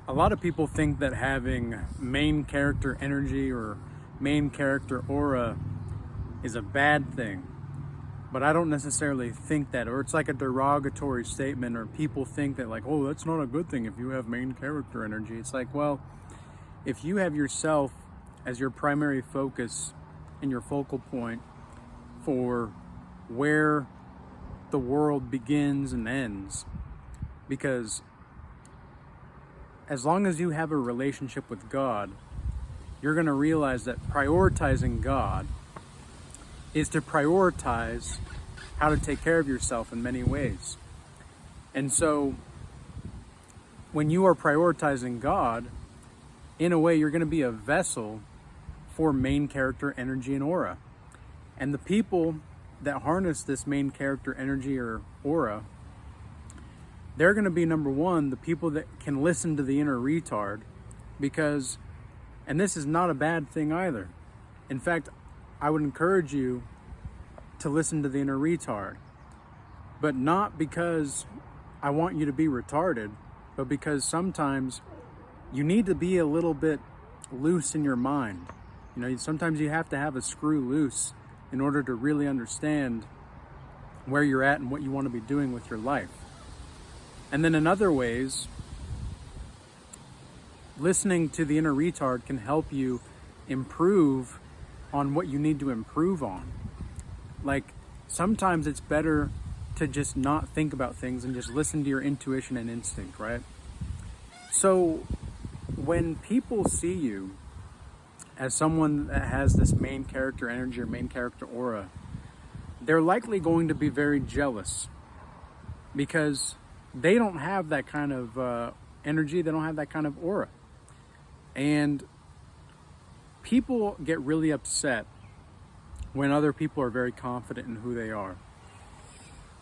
A lot of people think that having main character energy or main character aura is a bad thing, but I don't necessarily think that, or it's like a derogatory statement, or people think that like, oh, that's not a good thing if you have main character energy. It's like, well, if you have yourself as your primary focus and your focal point for where the world begins and ends, because as long as you have a relationship with God, you're going to realize that prioritizing God is to prioritize how to take care of yourself in many ways. And so when you are prioritizing God, in a way, you're going to be a vessel for main character energy and aura. And the people that harness this main character energy or aura, they're going to be, number one, the people that can listen to the inner retard, because, and this is not a bad thing either. In fact, I would encourage you to listen to the inner retard, but not because I want you to be retarded, but because sometimes you need to be a little bit loose in your mind. You know, sometimes you have to have a screw loose in order to really understand where you're at and what you want to be doing with your life. And then in other ways, listening to the inner retard can help you improve on what you need to improve on. Like, sometimes it's better to just not think about things and just listen to your intuition and instinct, right? So when people see you as someone that has this main character energy or main character aura, they're likely going to be very jealous, because they don't have that kind of energy, they don't have that kind of aura. And people get really upset when other people are very confident in who they are.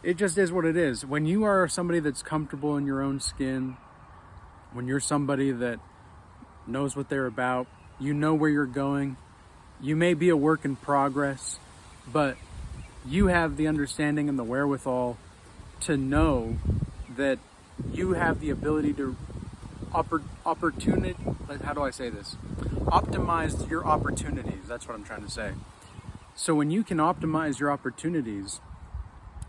It just is what it is. When you are somebody that's comfortable in your own skin, when you're somebody that knows what they're about, you know where you're going, you may be a work in progress, but you have the understanding and the wherewithal to know that you have the ability to opportunity, how do I say this? Optimize your opportunities. That's what I'm trying to say. So when you can optimize your opportunities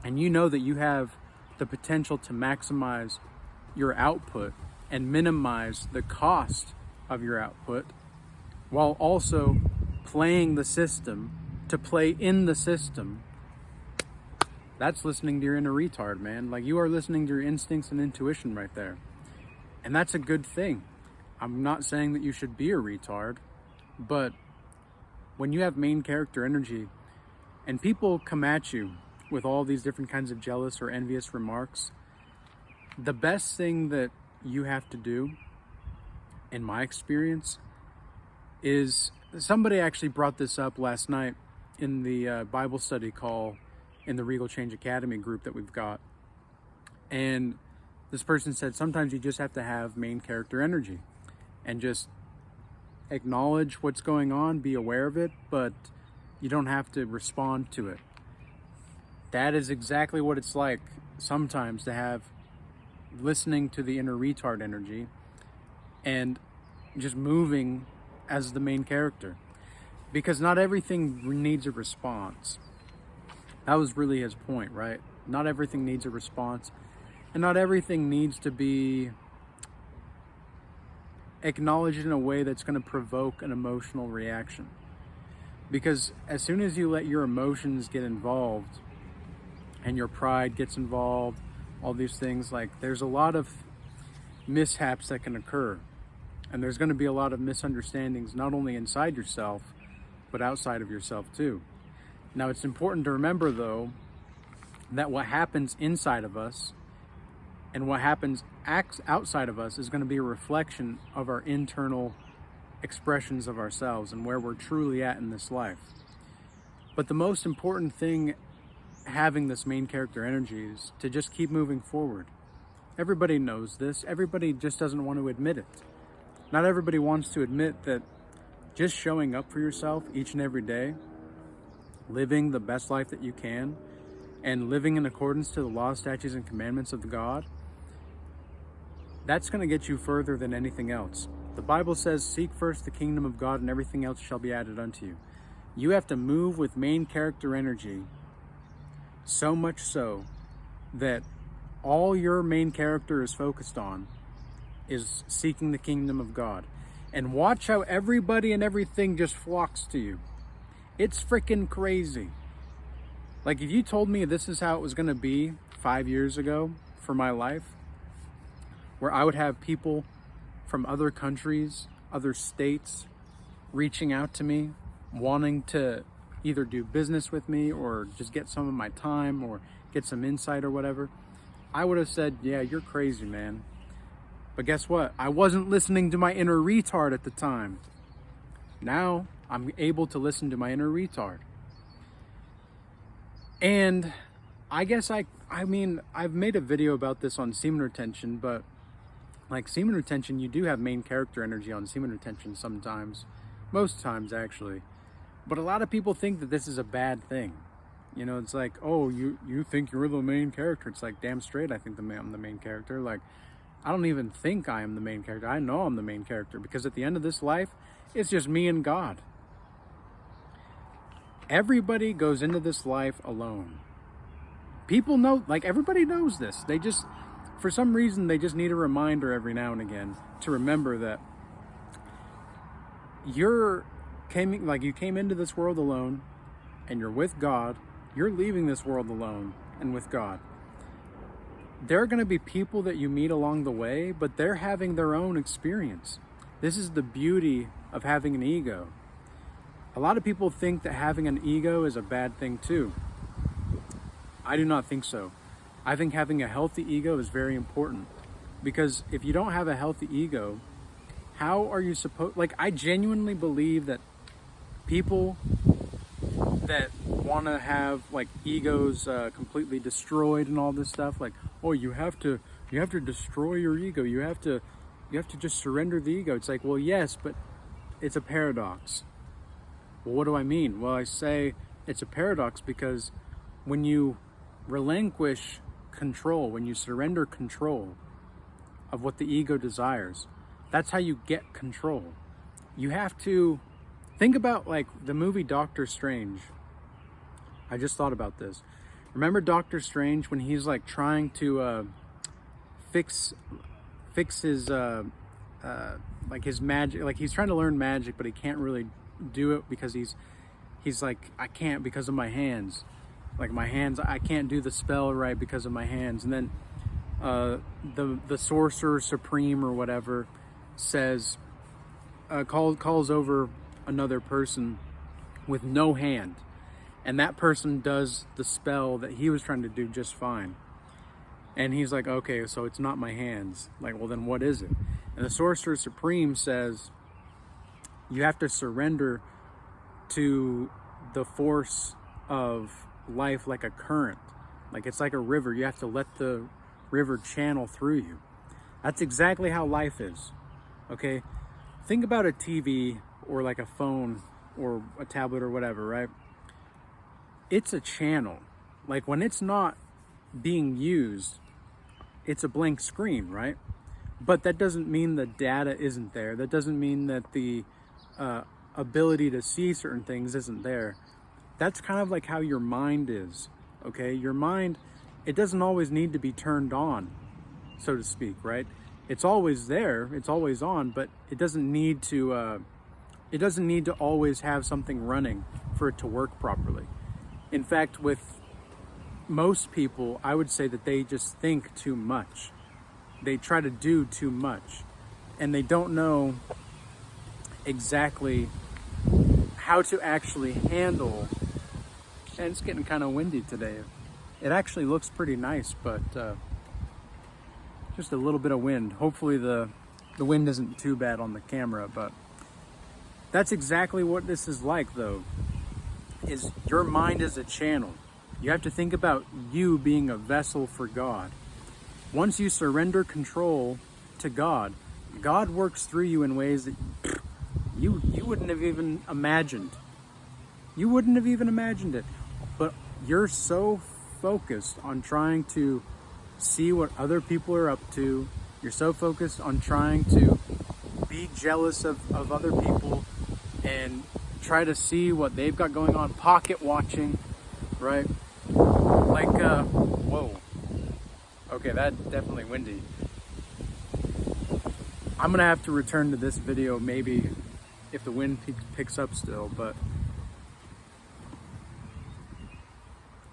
and you know that you have the potential to maximize your output and minimize the cost of your output, while also playing the system to play in the system, that's listening to your inner retard, man. Like, you are listening to your instincts and intuition right there. And that's a good thing. I'm not saying that you should be a retard, but when you have main character energy and people come at you with all these different kinds of jealous or envious remarks, the best thing that you have to do, in my experience, is, somebody actually brought this up last night in the Bible study call in the Regal Change Academy group that we've got. And this person said, sometimes you just have to have main character energy and just acknowledge what's going on, be aware of it, but you don't have to respond to it. That is exactly what it's like sometimes to have listening to the inner retard energy and just moving as the main character, because not everything needs a response. That was really his point, right? Not everything needs a response, and not everything needs to be acknowledged in a way that's going to provoke an emotional reaction. Because as soon as you let your emotions get involved and your pride gets involved, all these things, like, there's a lot of mishaps that can occur. And there's going to be a lot of misunderstandings, not only inside yourself, but outside of yourself too. Now, it's important to remember, though, that what happens inside of us and what happens outside of us is going to be a reflection of our internal expressions of ourselves and where we're truly at in this life. But the most important thing having this main character energy is to just keep moving forward. Everybody knows this. Everybody just doesn't want to admit it. Not everybody wants to admit that just showing up for yourself each and every day, living the best life that you can, and living in accordance to the laws, statutes, and commandments of God, That's going to get you further than anything else. The Bible says, seek first the kingdom of God and everything else shall be added unto you. You have to move with main character energy, so much so that all your main character is focused on is seeking the kingdom of God. And watch how everybody and everything just flocks to you. It's freaking crazy. Like, if you told me this is how it was going to be 5 years ago for my life, where I would have people from other countries, other states, reaching out to me, wanting to either do business with me or just get some of my time or get some insight or whatever, I would have said, yeah, you're crazy, man. But guess what? I wasn't listening to my inner retard at the time. Now I'm able to listen to my inner retard. And I guess I mean, I've made a video about this on semen retention, but like semen retention, you do have main character energy on semen retention sometimes. Most times, actually. But a lot of people think that this is a bad thing. You know, it's like, oh, you think you're the main character. It's like, damn straight, I think I'm the main character. Like, I don't even think I am the main character. I know I'm the main character, because at the end of this life, it's just me and God. Everybody goes into this life alone. People know, like, everybody knows this. They just, for some reason, they just need a reminder every now and again to remember that you came into this world alone, and you're with God. You're leaving this world alone and with God. There are going to be people that you meet along the way, but they're having their own experience. This is the beauty of having an ego. A lot of people think that having an ego is a bad thing too. I do not think so. I think having a healthy ego is very important, because if you don't have a healthy ego, how are you supposed, like, I genuinely believe that people that want to have like egos completely destroyed and all this stuff, like, oh, you have to destroy your ego, you have to just surrender the ego. It's like, well, yes, but it's a paradox. Well, what do I mean? Well, I say it's a paradox because when you relinquish control, when you surrender control of what the ego desires, that's how you get control. You have to think about, like, the movie Doctor Strange. I just thought about this. Remember Doctor Strange when he's like trying to fix his like his magic, like he's trying to learn magic, but he can't really do it because he's like, I can't because of my hands. Like, my hands, I can't do the spell right because of my hands. And then the Sorcerer Supreme or whatever says, calls over another person with no hand, and that person does the spell that he was trying to do just fine. And he's like, okay, so it's not my hands. Like, well, then what is it? And the Sorcerer Supreme says, you have to surrender to the force of life like a current. Like, it's like a river. You have to let the river channel through you. That's exactly how life is. Okay? Think about a TV or like a phone or a tablet or whatever, right? It's a channel. Like, when it's not being used, it's a blank screen, right? But that doesn't mean the data isn't there. That doesn't mean that the ability to see certain things isn't there. That's kind of like how your mind is, okay? Your mind, it doesn't always need to be turned on, so to speak, right? It's always there, it's always on, but it doesn't need to always have something running for it to work properly. In fact, with most people, I would say that they just think too much. They try to do too much, and they don't know exactly how to actually handle. And it's getting kind of windy today. It actually looks pretty nice, but just a little bit of wind. Hopefully the wind isn't too bad on the camera, but that's exactly what this is like, though, is your mind is a channel. You have to think about you being a vessel for God. Once you surrender control to God, God works through you in ways that you wouldn't have even imagined. You wouldn't have even imagined it. But you're so focused on trying to see what other people are up to, You're so focused on trying to be jealous of other people and try to see what they've got going on, pocket watching, right? Like, whoa. Okay, that's definitely windy. I'm gonna have to return to this video maybe if the wind picks up still, but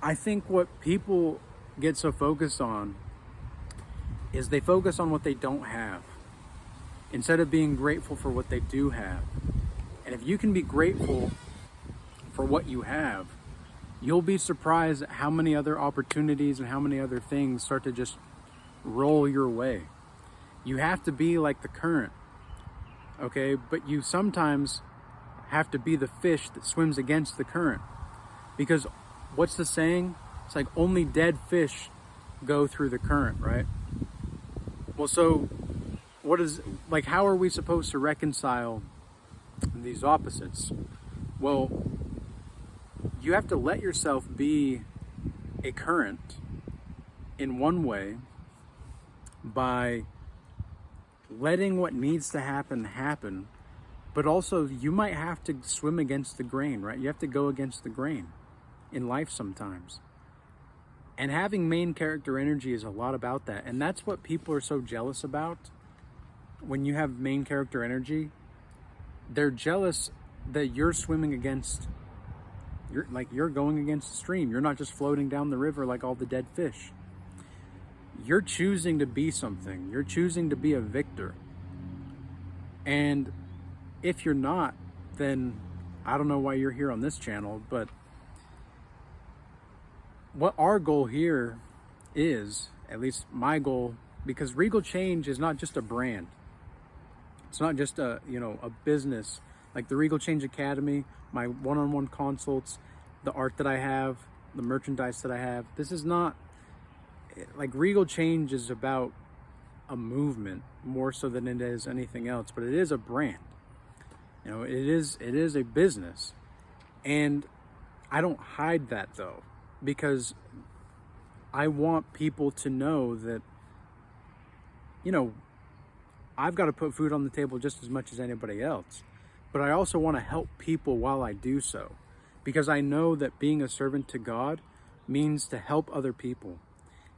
I think what people get so focused on is they focus on what they don't have instead of being grateful for what they do have. And if you can be grateful for what you have, you'll be surprised at how many other opportunities and how many other things start to just roll your way. You have to be like the current, okay? But you sometimes have to be the fish that swims against the current. Because what's the saying? It's like only dead fish go through the current, right? Well, so how are we supposed to reconcile these opposites? Well, you have to let yourself be a current in one way by letting what needs to happen, but also you might have to swim against the grain, right? You have to go against the grain in life sometimes. And having main character energy is a lot about that. And that's what people are so jealous about. When you have main character energy, they're jealous that you're swimming against, you're going against the stream. You're not just floating down the river like all the dead fish. You're choosing to be something. You're choosing to be a victor. And if you're not, then I don't know why you're here on this channel, but what our goal here is, at least my goal, because Regal Change is not just a brand. It's not just a business. Like the Regal Change Academy, my one-on-one consults, the art that I have, the merchandise that I have. This is not, like Regal Change is about a movement more so than it is anything else, but it is a brand. It is a business. And I don't hide that though, because I want people to know that, I've got to put food on the table just as much as anybody else. But I also want to help people while I do so, because I know that being a servant to God means to help other people.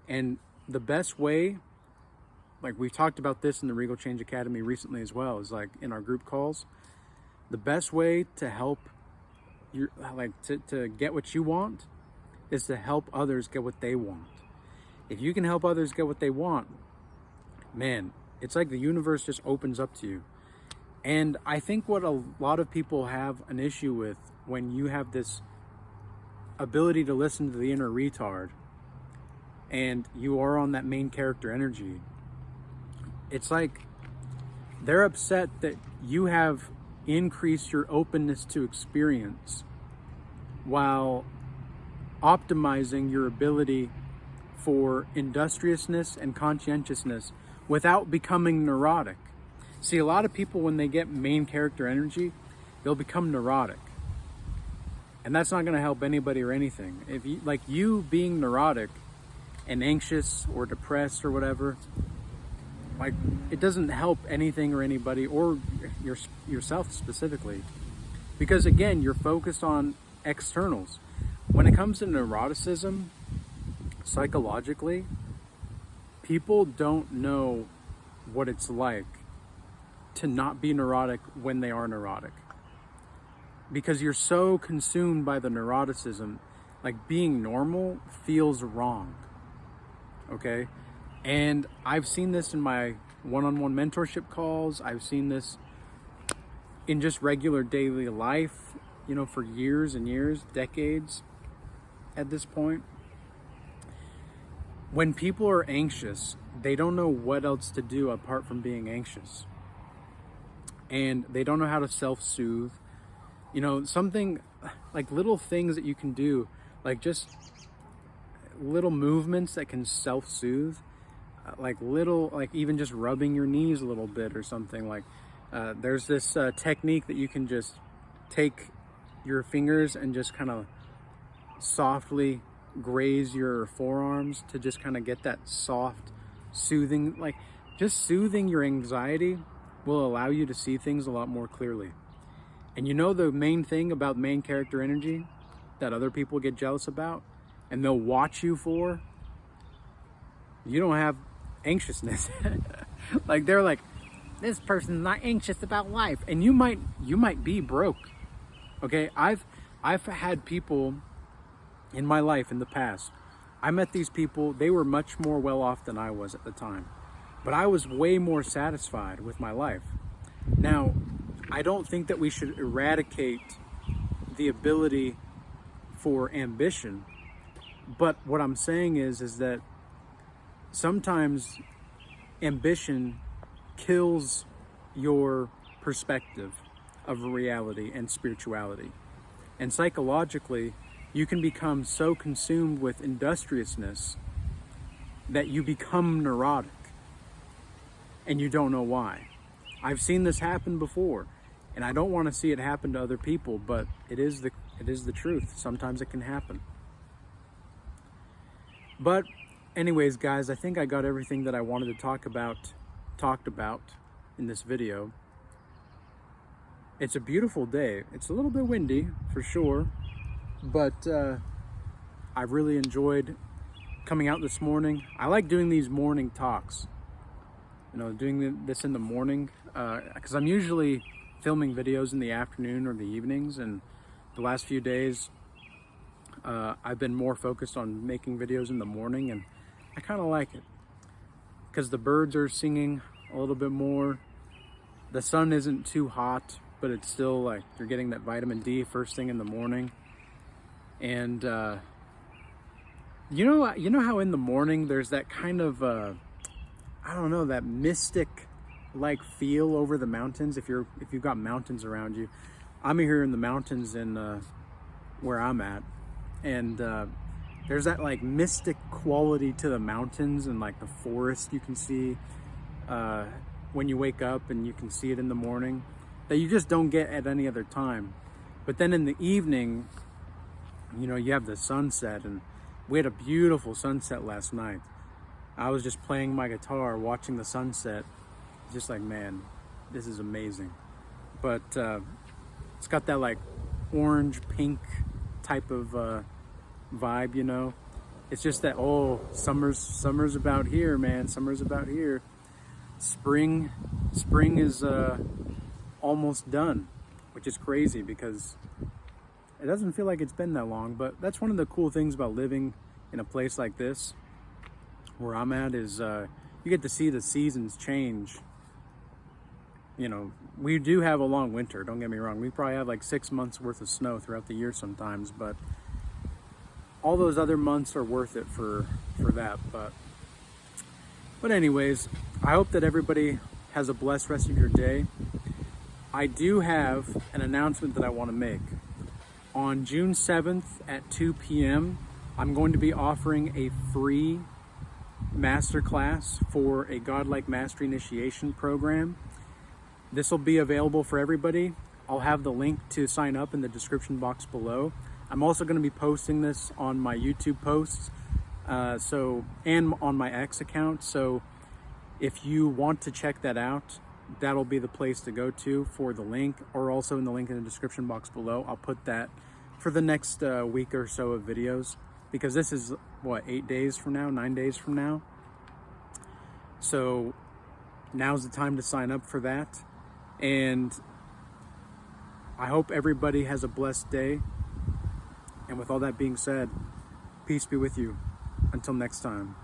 And the best way, like we've talked about this in the Regal Change Academy recently as well, is like in our group calls, the best way to help you, to get what you want, is to help others get what they want. If you can help others get what they want, man, it's like the universe just opens up to you. And I think what a lot of people have an issue with when you have this ability to listen to the inner retard and you are on that main character energy, it's like they're upset that you have increased your openness to experience while optimizing your ability for industriousness and conscientiousness without becoming neurotic. See, a lot of people, when they get main character energy, they'll become neurotic. And that's not going to help anybody or anything. If you being neurotic and anxious or depressed or whatever, it doesn't help anything or anybody, or yourself specifically. Because again, you're focused on externals. When it comes to neuroticism, psychologically, people don't know what it's like to not be neurotic when they are neurotic. Because you're so consumed by the neuroticism, like being normal feels wrong. Okay? And I've seen this in my one-on-one mentorship calls. I've seen this in just regular daily life, for years and years, decades at this point. When people are anxious, they don't know what else to do apart from being anxious. And they don't know how to self-soothe. Something like little things that you can do, like just little movements that can self-soothe, even just rubbing your knees a little bit or something. There's this technique that you can just take your fingers and just kind of softly graze your forearms to just kind of get that soft, soothing, just soothing your anxiety will allow you to see things a lot more clearly. And you know the main thing about main character energy that other people get jealous about and they'll watch you for? You don't have anxiousness. Like they're like, this person's not anxious about life. And you might be broke. Okay, I've had people in my life in the past. I met these people, they were much more well off than I was at the time. But I was way more satisfied with my life. Now, I don't think that we should eradicate the ability for ambition. But what I'm saying is that sometimes ambition kills your perspective of reality and spirituality. And psychologically, you can become so consumed with industriousness that you become neurotic and you don't know why. I've seen this happen before, and I don't want to see it happen to other people, but it is the truth. Sometimes it can happen. But anyways, guys, I think I got everything that I wanted to talked about in this video. It's a beautiful day. It's a little bit windy for sure, but I really enjoyed coming out this morning. I like doing these morning talks, you know, doing this in the morning, because I'm usually filming videos in the afternoon or the evenings, and the last few days I've been more focused on making videos in the morning, and I kind of like it because the birds are singing a little bit more. The sun isn't too hot, but it's still like you're getting that vitamin D first thing in the morning. And you know how in the morning there's that kind of I don't know, that mystic like feel over the mountains. If you've got mountains around you, I'm here in the mountains in where I'm at, and there's that like mystic quality to the mountains and like the forest you can see when you wake up, and you can see it in the morning that you just don't get at any other time. But then in the evening, you know, you have the sunset, and we had a beautiful sunset last night. I was just playing my guitar, watching the sunset, just like, man, this is amazing. But it's got that like orange pink type of vibe, you know. It's just that, oh, summer's about here, man. Summer's about here. Spring is almost done, which is crazy because it doesn't feel like it's been that long. But that's one of the cool things about living in a place like this where I'm at, is you get to see the seasons change. You know, we do have a long winter, don't get me wrong. We probably have like 6 months worth of snow throughout the year sometimes, but all those other months are worth it for that. But anyways, I hope that everybody has a blessed rest of your day. I do have an announcement that I want to make. On June 7th at 2 p.m., I'm going to be offering a free masterclass for a Godlike Mastery Initiation program. This will be available for everybody. I'll have the link to sign up in the description box below. I'm also going to be posting this on my YouTube posts, and on my X account. So if you want to check that out, that'll be the place to go to for the link, or also in the link in the description box below. I'll put that for the next week or so of videos, because this is what, 8 days from now, 9 days from now. So now's the time to sign up for that. And I hope everybody has a blessed day. And with all that being said, peace be with you. Until next time.